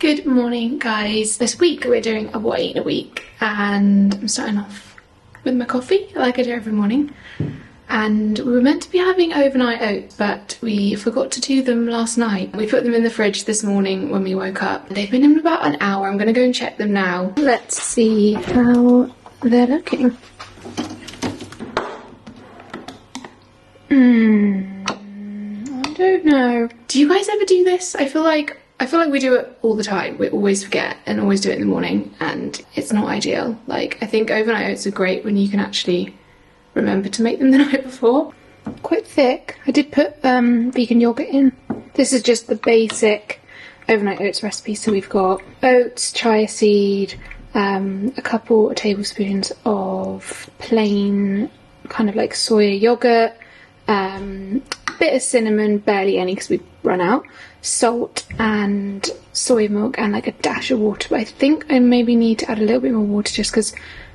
Good morning, guys. This week we're doing a what I eat in a week, and I'm starting off with my coffee like I do every morning. And we were meant to be having overnight oats, but we forgot to do them last night. We put them in the fridge this morning when we woke up. They've been in about an hour. I'm gonna go and check them now. Let's see how they're looking. I don't know. Do you guys ever do this? I feel like we do it all the time. We always forget and always do it in the morning, and it's not ideal. Like, I think overnight oats are great when you can actually remember to make them the night before. Quite thick. I did put vegan yogurt in. This is just the basic overnight oats recipe. So we've got oats, chia seed, a couple of tablespoons of plain kind of like soya yogurt, bit of cinnamon, barely any because we've run out, salt and soy milk, and like a dash of water. But I think I maybe need to add a little bit more water just because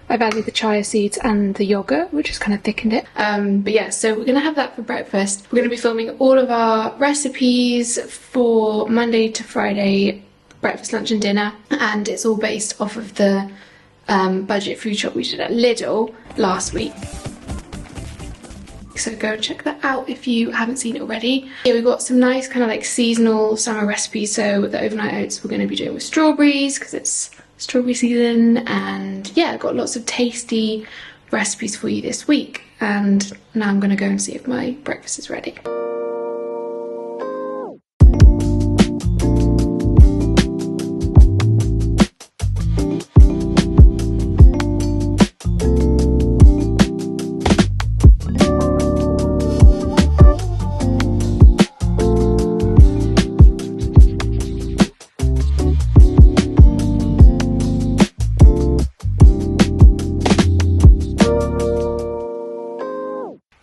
I've added the chia seeds and the yogurt, which has kind of thickened it. But yeah, so we're gonna have that for breakfast. We're gonna be filming all of our recipes for Monday to Friday breakfast, lunch and dinner, and it's all based off of the budget food shop we did at Lidl last week. So go check that out if you haven't seen it already. Yeah, we've got some nice kind of like seasonal summer recipes. So the overnight oats we're going to be doing with strawberries because it's strawberry season, and yeah, got lots of tasty recipes for you this week. And now I'm going to go and see if my breakfast is ready.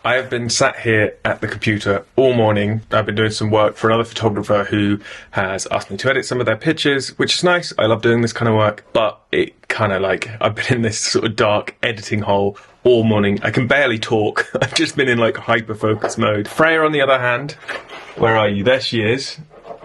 I have been sat here at the computer all morning. I've been doing some work for another photographer who has asked me to edit some of their pictures, which is nice. I love doing this kind of work, but it kind of like, I've been in this sort of dark editing hole all morning. I can barely talk. I've just been in like hyper focus mode. Freya, on the other hand, where are you? There she is.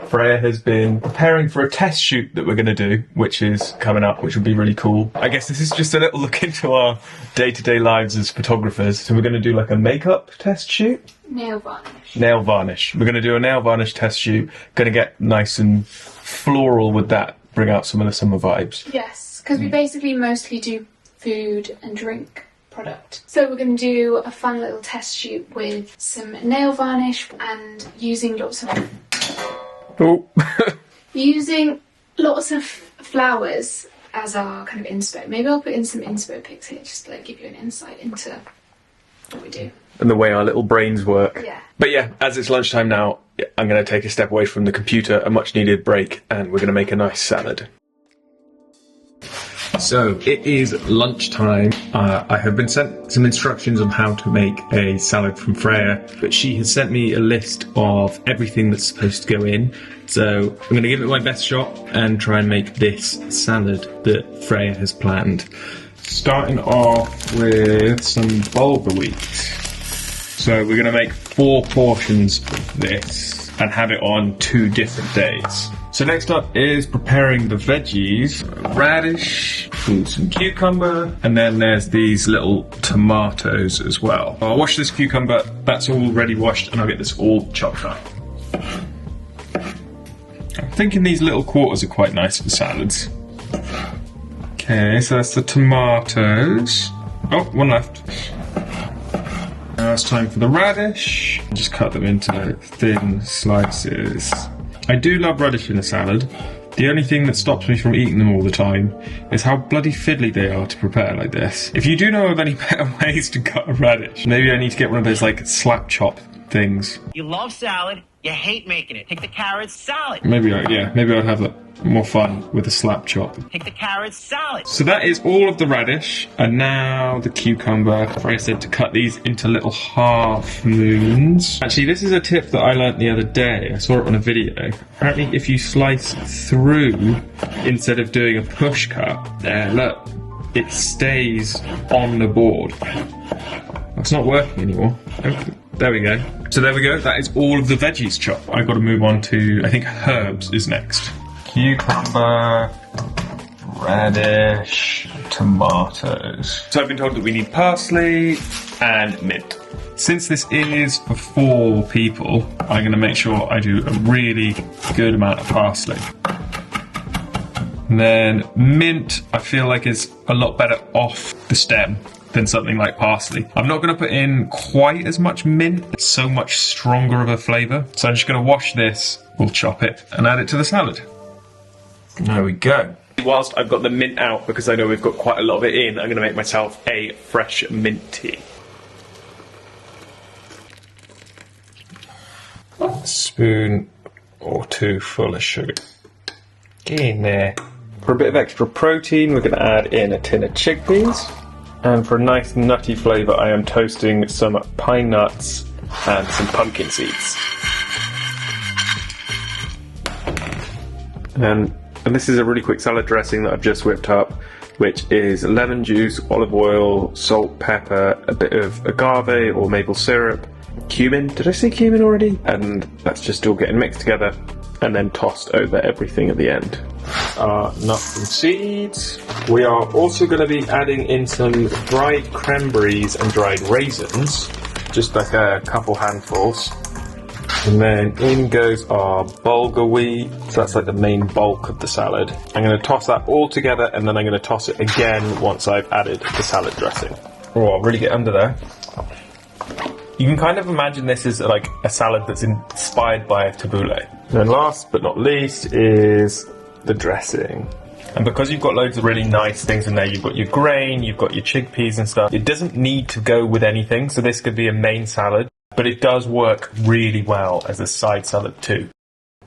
Freya has been preparing for a test shoot that we're going to do, which is coming up, which will be really cool. I guess this is just a little look into our day-to-day lives as photographers. So we're going to do like a makeup test shoot. Nail varnish. Nail varnish. We're going to do a nail varnish test shoot. Going to get nice and floral with that, bring out some of the summer vibes. Yes, because we basically mostly do food and drink product. So we're going to do a fun little test shoot with some nail varnish and using lots of using lots of flowers as our kind of inspo. Maybe I'll put in some inspo pics here just to like give you an insight into what we do. And the way our little brains work. Yeah. But yeah, as it's lunchtime now, I'm going to take a step away from the computer, a much needed break, and we're going to make a nice salad. So it is lunchtime. I have been sent some instructions on how to make a salad from Freya, but she has sent me a list of everything that's supposed to go in. So I'm going to give it my best shot and try and make this salad that Freya has planned. Starting off with some bulgur wheat. So we're going to make 4 portions of this and have it on 2 different days. So next up is preparing the veggies. Radish, some cucumber, and then there's these little tomatoes as well. I'll wash this cucumber, that's already washed, and I'll get this all chopped up. I'm thinking these little quarters are quite nice for salads. Okay, so that's the tomatoes. Oh, one left. Now it's time for the radish. Just cut them into thin slices. I do love radish in a salad. The only thing that stops me from eating them all the time is how bloody fiddly they are to prepare like this. If you do know of any better ways to cut a radish, maybe I need to get one of those like slap chop things. You love salad, you hate making it. Take the carrot salad. Maybe I'd have more fun with a slap chop. Take the carrot salad. So that is all of the radish, and now the cucumber. Freya said to cut these into little half moons. Actually, this is a tip that I learnt the other day. I saw it on a video. Apparently, if you slice through instead of doing a push cut, there, look, it stays on the board. It's not working anymore. There we go. So there we go. That is all of the veggies chopped. I've got to move on to, I think herbs is next. cucumber, radish, tomatoes. So I've been told that we need parsley and mint. Since this is for 4 people, I'm going to make sure I do a really good amount of parsley. And then mint, I feel like is a lot better off the stem than something like parsley. I'm not going to put in quite as much mint. It's so much stronger of a flavour. So I'm just going to wash this, we'll chop it and add it to the salad. There we go. Whilst I've got the mint out, because I know we've got quite a lot of it in, I'm going to make myself a fresh mint tea. A spoon or 2 full of sugar. Get in there. For a bit of extra protein, we're going to add in a tin of chickpeas. And for a nice nutty flavour, I am toasting some pine nuts and some pumpkin seeds. And this is a really quick salad dressing that I've just whipped up, which is lemon juice, olive oil, salt, pepper, a bit of agave or maple syrup, cumin. Did I say cumin already? And that's just all getting mixed together and then tossed over everything at the end. Our nuts and seeds. We are also going to be adding in some dried cranberries and dried raisins, just like a couple handfuls. And then in goes our bulgur wheat, so that's like the main bulk of the salad. I'm going to toss that all together and then I'm going to toss it again once I've added the salad dressing. Oh, I'll really get under there. You can kind of imagine this as like a salad that's inspired by a tabbouleh. And then last but not least is the dressing. And because you've got loads of really nice things in there, you've got your grain, you've got your chickpeas and stuff, it doesn't need to go with anything, so this could be a main salad, but it does work really well as a side salad too.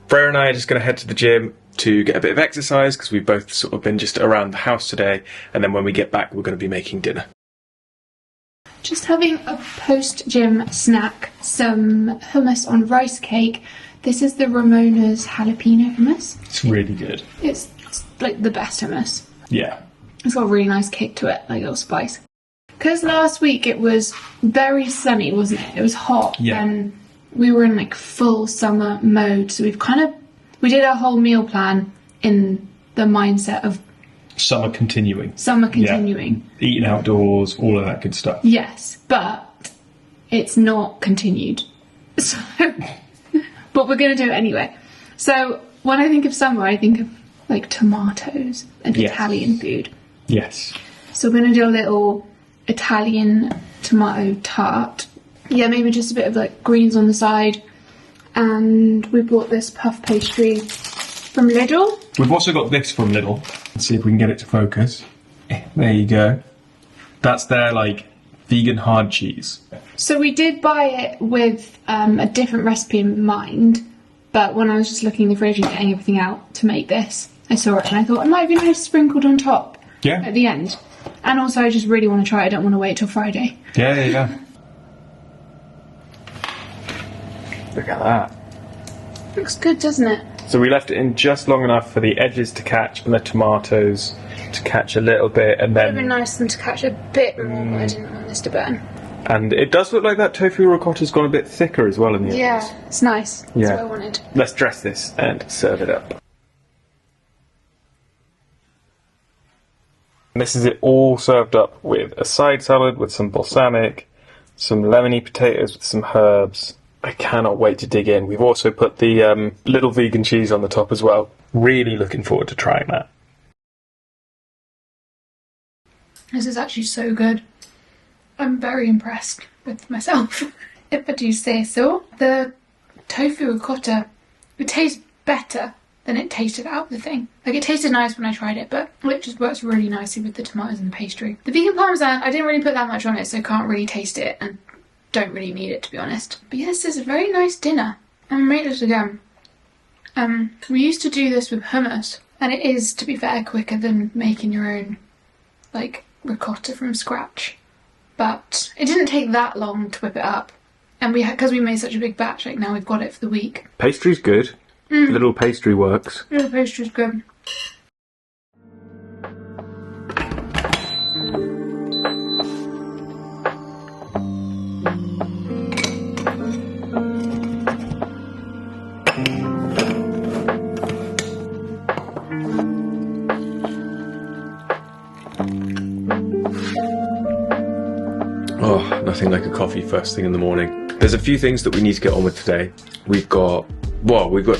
Freya and I are just going to head to the gym to get a bit of exercise, because we've both sort of been just around the house today, and then when we get back we're going to be making dinner. Just having a post-gym snack, some hummus on rice cake. This is the Ramona's jalapeno hummus. It's really good. It's like the best hummus. Yeah. It's got a really nice kick to it, like a little spice. Because last week it was very sunny, wasn't it? It was hot, yeah. And we were in like full summer mode. So we did our whole meal plan in the mindset of Summer continuing. Yeah. Eating outdoors, all of that good stuff. Yes, but it's not continued. So, but we're going to do it anyway. So when I think of summer, I think of like tomatoes and Italian food. Yes. So we're going to do a little Italian tomato tart. Yeah, maybe just a bit of like greens on the side. And we bought this puff pastry from Lidl. We've also got this from Lidl. Let's see if we can get it to focus. There you go. That's their like vegan hard cheese. So we did buy it with a different recipe in mind, but when I was just looking in the fridge and getting everything out to make this, I saw it and I thought it might be nice sprinkled on top at the end. And also I just really want to try it. I don't want to wait till Friday. Yeah. Look at that. Looks good, doesn't it? So we left it in just long enough for the edges to catch and the tomatoes to catch a little bit, and then... It would have been nice for them to catch a bit more, but I didn't want this to burn. And it does look like that tofu ricotta's gone a bit thicker as well in the edges. Yeah, it's nice. That's what I wanted. Let's dress this and serve it up. And this is it all served up with a side salad with some balsamic, some lemony potatoes with some herbs. I cannot wait to dig in. We've also put the little vegan cheese on the top as well. Really looking forward to trying that. This is actually so good. I'm very impressed with myself, if I do say so. The tofu ricotta, it tastes better than it tasted out of the thing. Like, it tasted nice when I tried it, but it just works really nicely with the tomatoes and the pastry. The vegan parmesan, I didn't really put that much on it, so I can't really taste it, and don't really need it, to be honest. But yes, this is a very nice dinner. And we made it again. We used to do this with hummus, and it is, to be fair, quicker than making your own, like, ricotta from scratch. But it didn't take that long to whip it up. And because we made such a big batch, like, now we've got it for the week. Pastry's good. Little pastry works. Little pastry's good. nothing like a coffee first thing in the morning. There's a few things that we need to get on with today. We've got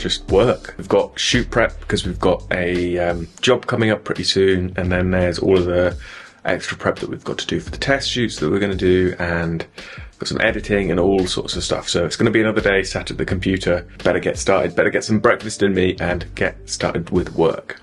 just work. We've got shoot prep because we've got a job coming up pretty soon, and then there's all of the extra prep that we've got to do for the test shoots that we're going to do, and got some editing and all sorts of stuff. So it's going to be another day sat at the computer. Better get started, better get some breakfast in me and get started with work.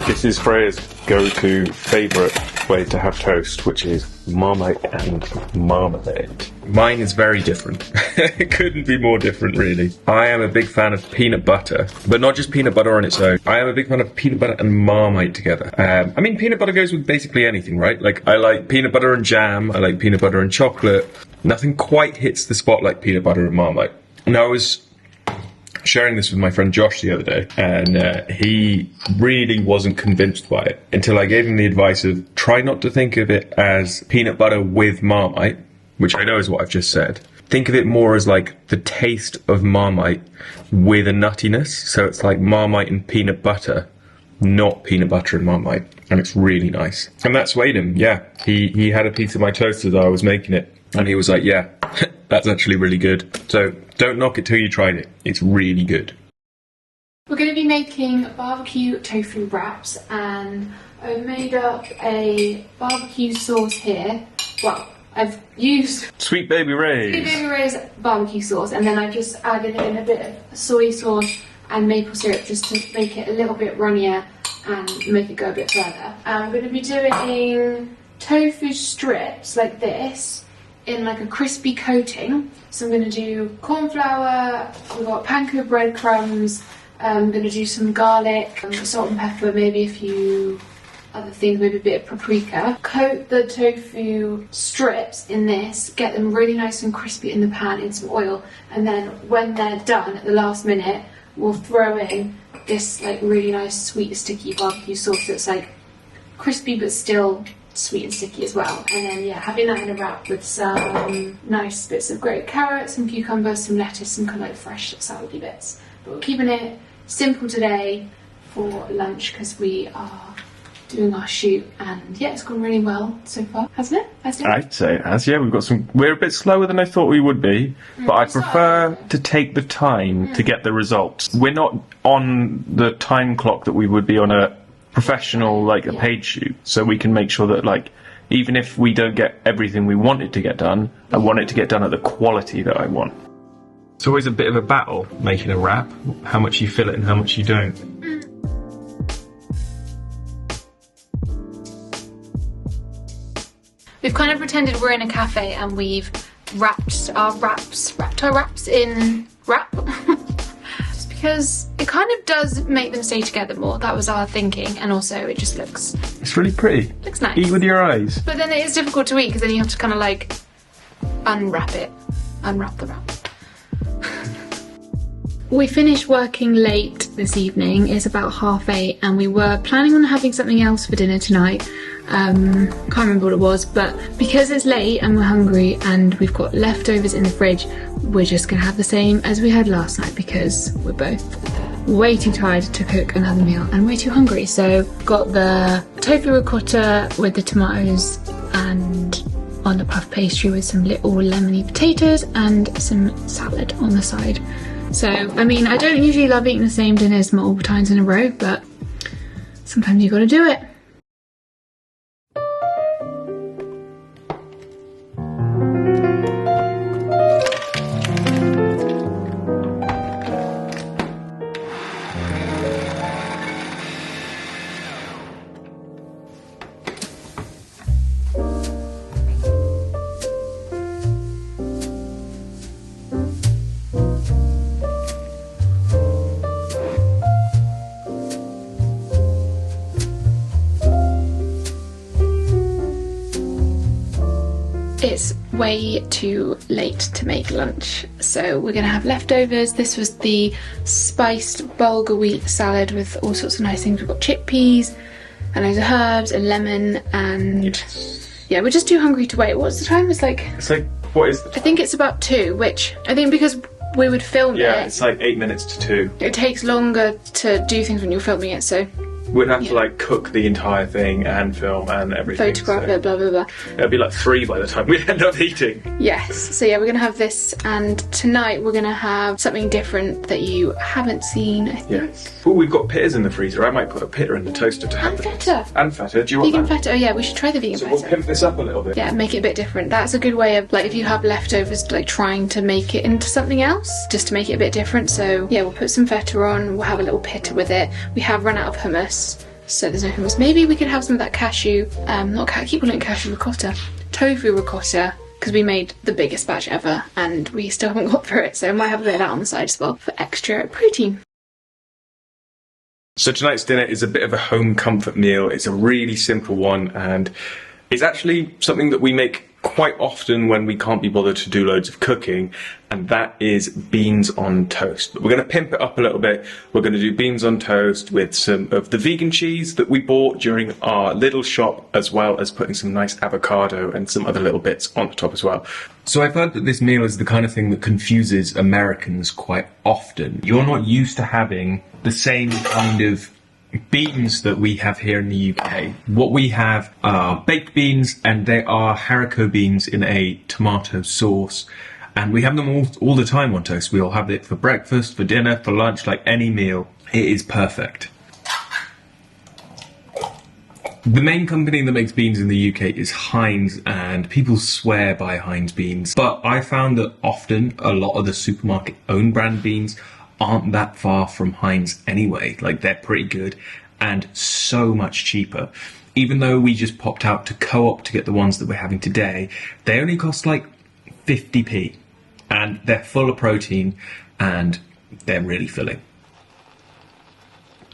This is Freya's go-to favourite way to have toast, which is Marmite and marmalade. Mine is very different. It couldn't be more different, really. I am a big fan of peanut butter, but not just peanut butter on its own. I am a big fan of peanut butter and Marmite together. I mean, peanut butter goes with basically anything, right? Like, I like peanut butter and jam, I like peanut butter and chocolate. Nothing quite hits the spot like peanut butter and Marmite. Now, I was sharing this with my friend Josh the other day, and he really wasn't convinced by it until I gave him the advice of try not to think of it as peanut butter with Marmite, which I know is what I've just said. Think of it more as like the taste of Marmite with a nuttiness. So it's like Marmite and peanut butter, not peanut butter and Marmite, and it's really nice. And that swayed him. Yeah, he had a piece of my toast as I was making it, and he was like, yeah, that's actually really good. So don't knock it till you tried it. It's really good. We're going to be making barbecue tofu wraps, and I've made up a barbecue sauce here. Well, I've used Sweet Baby Ray's. Sweet Baby Ray's barbecue sauce, and then I've just added in a bit of soy sauce and maple syrup just to make it a little bit runnier and make it go a bit further. I'm going to be doing tofu strips like this in like a crispy coating. So I'm going to do corn flour, we've got panko breadcrumbs, I'm going to do some garlic, salt and pepper, maybe a few other things, maybe a bit of paprika. Coat the tofu strips in this, get them really nice and crispy in the pan in some oil, and then when they're done at the last minute, we'll throw in this like really nice sweet sticky barbecue sauce that's like crispy but still sweet and sticky as well. And then yeah, having that in a wrap with some nice bits of grated carrots, some cucumbers, some lettuce, some kind of like fresh salady bits. But we're keeping it simple today for lunch because we are doing our shoot, and yeah, it's gone really well so far, hasn't it? I'd say it has, yeah. We're a bit slower than I thought we would be, but I prefer to take the time to get the results. We're not on the time clock that we would be on a professional, like a paid shoot, so we can make sure that like even if we don't get everything we want it to get done, I want it to get done at the quality that I want. It's always a bit of a battle making a wrap, how much you fill it and how much you don't. We've kind of pretended we're in a cafe and we've wrapped our wraps in wrap. Just because it kind of does make them stay together more. That was our thinking, and also it just looks... It's really pretty. Looks nice. Eat with your eyes. But then it is difficult to eat because then you have to kind of like unwrap the wrap. We finished working late this evening. It's about 8:30, and we were planning on having something else for dinner tonight. Can't remember what it was, but because it's late and we're hungry and we've got leftovers in the fridge, we're just gonna have the same as we had last night because we're both way too tired to cook another meal and way too hungry. So got the tofu ricotta with the tomatoes and on the puff pastry with some little lemony potatoes and some salad on the side. So, I mean, I don't usually love eating the same dinners multiple times in a row, but sometimes you gotta do it. It's way too late to make lunch, so we're gonna have leftovers. This was the spiced bulgur wheat salad with all sorts of nice things. We've got chickpeas and loads of herbs and lemon, and yeah, we're just too hungry to wait. What's the time? It's like, what is I think it's about 2, which I think because we would film Yeah, it. it's like 8 minutes to 2. It takes longer to do things when you're filming it, so We'd have to like cook the entire thing and film and everything. photograph so it, blah blah blah. It'd be like 3 by the time we end up eating. Yes, so yeah, we're gonna have this, and tonight we're gonna have something different that you haven't seen, I think. Yes. Oh, we've got pittas in the freezer. I might put a pitta in the toaster to have And it. feta. And feta. Do you want Vegan that? feta. Oh yeah, we should try the vegan So feta. we'll pimp this up a little bit. Yeah, make it a bit different. That's a good way of, like, if you have leftovers, like trying to make it into something else, just to make it a bit different. So yeah, we'll put some feta on, we'll have a little pitta with it. We have run out of hummus, so there's no hummus. Maybe we could have some of that cashew, I keep calling it cashew ricotta, tofu ricotta, because we made the biggest batch ever and we still haven't got through it, so I might have a bit of that on the side as well for extra protein. So tonight's dinner is a bit of a home comfort meal. It's a really simple one, and it's actually something that we make quite often when we can't be bothered to do loads of cooking, and that is beans on toast. But we're going to pimp it up a little bit. We're going to do beans on toast with some of the vegan cheese that we bought during our little shop, as well as putting some nice avocado and some other little bits on the top as well. So I've heard that this meal is the kind of thing that confuses Americans quite often. You're not used to having the same kind of beans that we have here in the UK. What we have are baked beans, and they are haricot beans in a tomato sauce. And we have them all the time on toast. We all have it for breakfast, for dinner, for lunch, like any meal. It is perfect. The main company that makes beans in the UK is Heinz, and people swear by Heinz beans. But I found that often a lot of the supermarket own brand beans aren't that far from Heinz anyway. Like, they're pretty good and so much cheaper. Even though we just popped out to Co-op to get the ones that we're having today, they only cost like 50p, and they're full of protein and they're really filling.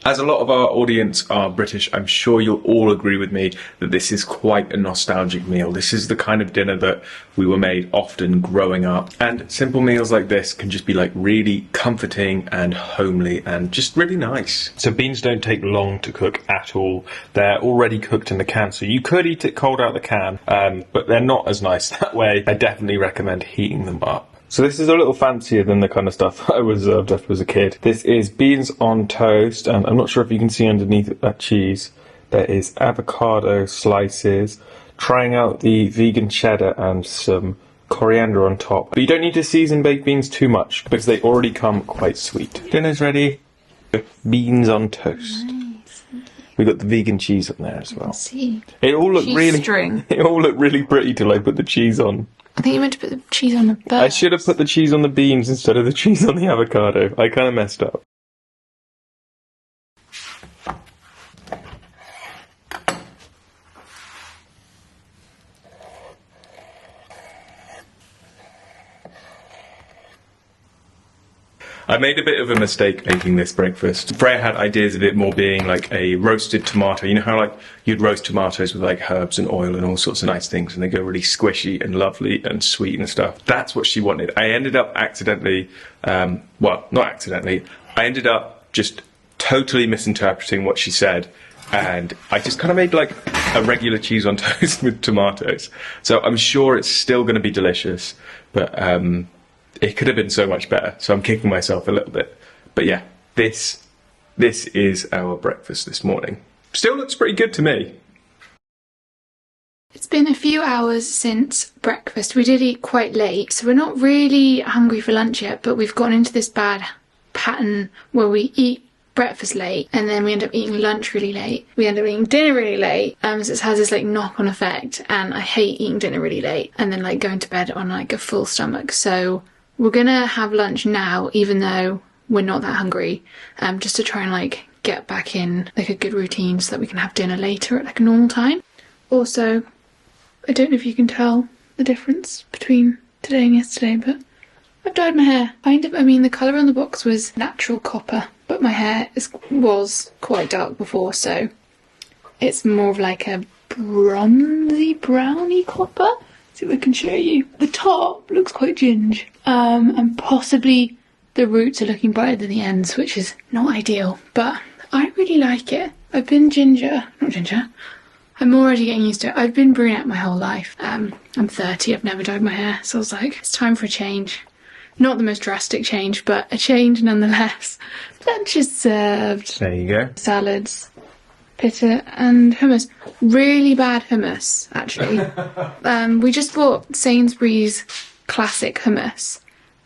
As a lot of our audience are British, I'm sure you'll all agree with me that this is quite a nostalgic meal. This is the kind of dinner that we were made often growing up. And simple meals like this can just be like really comforting and homely and just really nice. So beans don't take long to cook at all. They're already cooked in the can, so you could eat it cold out the can, but they're not as nice that way. I definitely recommend heating them up. So this is a little fancier than the kind of stuff I was served after I was a kid. This is beans on toast, and I'm not sure if you can see underneath that cheese, there is avocado slices, trying out the vegan cheddar and some coriander on top. But you don't need to season baked beans too much because they already come quite sweet. Dinner's ready. Beans on toast. Nice. We got the vegan cheese on there as well. See, It all looked cheese really string. It all looked really pretty till I put the cheese on. I think you meant to put the cheese on the bird. I should have put the cheese on the beans instead of the cheese on the avocado. I kind of messed up. I made a bit of a mistake making this breakfast. Freya had ideas of it more being like a roasted tomato. You know how like you'd roast tomatoes with like herbs and oil and all sorts of nice things, and they go really squishy and lovely and sweet and stuff. That's what she wanted. I ended up accidentally, well, not accidentally, I ended up just totally misinterpreting what she said, and I just kind of made like a regular cheese on toast with tomatoes. So I'm sure it's still going to be delicious, but it could have been so much better, so I'm kicking myself a little bit. But yeah, this is our breakfast this morning. Still looks pretty good to me. It's been a few hours since breakfast. We did eat quite late, so we're not really hungry for lunch yet, but we've gotten into this bad pattern where we eat breakfast late and then we end up eating lunch really late. We end up eating dinner really late, so it has this like knock-on effect, and I hate eating dinner really late and then like going to bed on like a full stomach. So we're gonna have lunch now, even though we're not that hungry, just to try and like get back in like a good routine so that we can have dinner later at like a normal time. Also, I don't know if you can tell the difference between today and yesterday, but I've dyed my hair. I mean, the colour on the box was natural copper, but my hair was quite dark before, so it's more of like a bronzy, browny copper. See if I can show you. The top looks quite ginge, and possibly the roots are looking brighter than the ends, which is not ideal, but I really like it. I've been I'm already getting used to it. I've been brunette my whole life. I'm 30, I've never dyed my hair, so I was like, it's time for a change. Not the most drastic change, but a change nonetheless. Lunch is served. There you go. Salads, pita and hummus. Really bad hummus, actually. We just bought Sainsbury's classic hummus.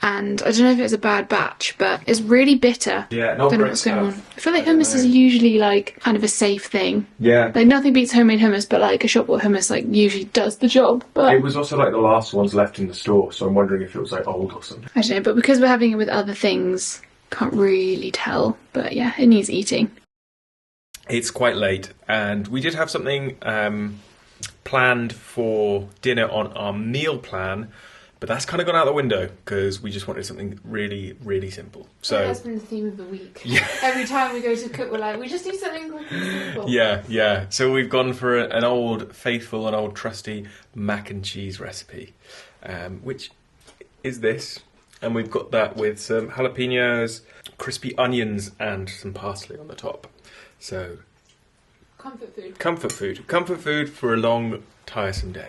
And I don't know if it's a bad batch, but it's really bitter. Yeah, not I don't know great what's going on. stuff. I feel like hummus is usually like kind of a safe thing. Yeah. Like nothing beats homemade hummus, but like a shop bought hummus like usually does the job. But It was also like the last ones left in the store, so I'm wondering if it was like old or something. I don't know, but because we're having it with other things, can't really tell. But yeah, it needs eating. It's quite late, and we did have something planned for dinner on our meal plan, but that's kind of gone out the window because we just wanted something really, really simple. So That's been the theme of the week. Yeah. Every time we go to cook, we're like, we just need something quick and simple. yeah. So we've gone for an old faithful and old trusty mac and cheese recipe, which is this. And we've got that with some jalapenos, crispy onions, and some parsley on the top. So Comfort food. Comfort food for a long, tiresome day.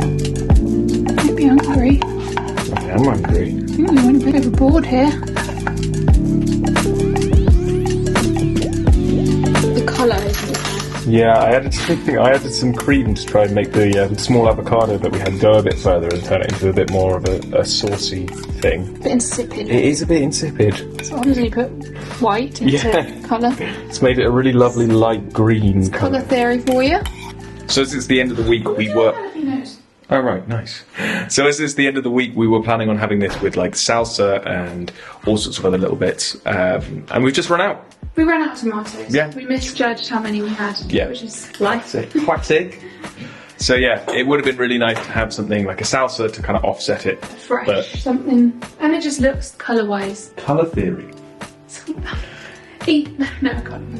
Might be hungry. I am hungry. I think we went a bit overboard here. The colour isn't there. Yeah, I added some cream to try and make the small avocado that we had go a bit further and turn it into a bit more of a saucy thing. A bit insipid. It is a bit insipid. So obviously you put white into Yeah. colour. It's made it a really lovely light green Colour colour. theory for you. So as it's the end of the week, we were... Oh, right, nice. So as it's the end of the week, we were planning on having this with like salsa and all sorts of other little bits. And we've just run out. We ran out of tomatoes. Yeah. We misjudged how many we had. Yeah. Which is life. Classic. So yeah, it would have been really nice to have something like a salsa to kind of offset it. Fresh. But Something. And it just looks colour-wise. colour theory. No, I can't.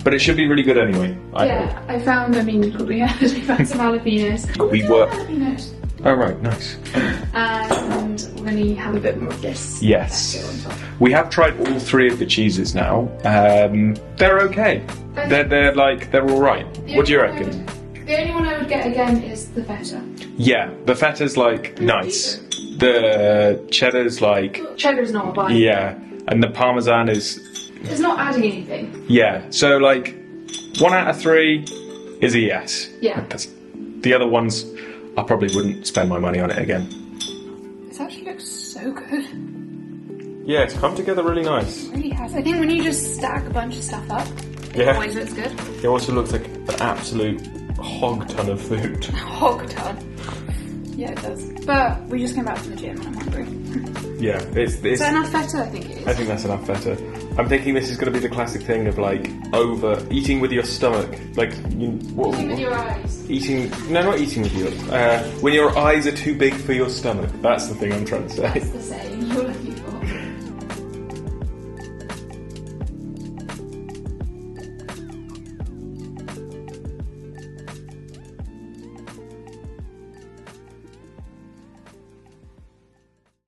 But it should be really good anyway. I hope. Yeah, I mean, you probably heard, we found some jalapenos. We were- Jalapenos. Oh, right, nice. And we're going to have a bit more of this. Yes. Go on top. We have tried all three of the cheeses now. They're okay. They're all right. What do you reckon? The only one I would get again is the feta. Yeah, the feta's like nice. The cheddar's like Cheddar's not a buy. yeah, and the parmesan is It's not adding anything. yeah. So like 1 out of 3 is a yes. Yeah. The other ones, I probably wouldn't spend my money on it again. This actually looks so good. Yeah, it's come together really nice. It really has. I think when you just stack a bunch of stuff up, it Yeah. always looks good. It also looks like an absolute hog ton of food. Hog ton. Yeah, it does. But we just came back from the gym and I'm hungry. Yeah, it's Is that enough feta? I think it is. I think that's enough feta. I'm thinking this is going to be the classic thing of like over eating with your stomach, like Eating with your eyes. not eating with your when your eyes are too big for your stomach. That's the thing I'm trying to say. That's the saying. You're looking